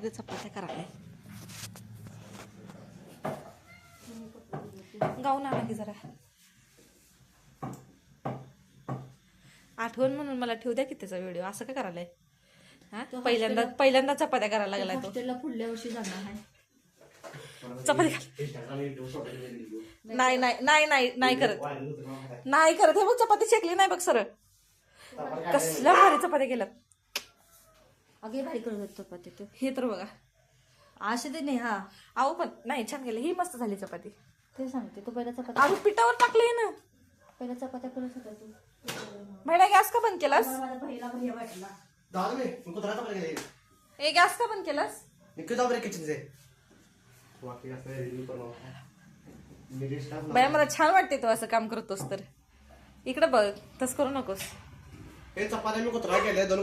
बघ चपात्या करायला गाऊन आणा की जरा आठवण म्हणून मला ठेवू द्या की त्याचा व्हिडिओ असं काय करायलाय हा पहिल्यांदा चपात्या करायला लागलाय तो हॉस्टेलला पुढल्या वर्षी जाणार आहे चपाती नाही नाही नाही नाही नाही करत नाही करत हे बघ चपाती शेकली नाही बघ सर कसल्या भारी चपात्या केल्यात अगे भारी करत होत चपाती तू हे तर बघा असे ते नाही हा अहो पण नाही छान केलं ही मस्त झाली चपाती ते सांगते तू पहिला चपाती अजून पिठावर टाकली ना पहिला चपात्या करत होता तू महिला गॅस का बंद केलास माझा पहिला भैया वाटला दादा में उनको धरा था पड़ेगा ए गॅस का बंद केलास निकल जाओ मेरे किचन से वाकई का रिव्यू करना होता है मेरे स्टाफ बाया मला छान वाटते तो असं काम करतोस तर इकडे बघ तस करू नकोस हे चपात्या मी कोतरा केल्या दोन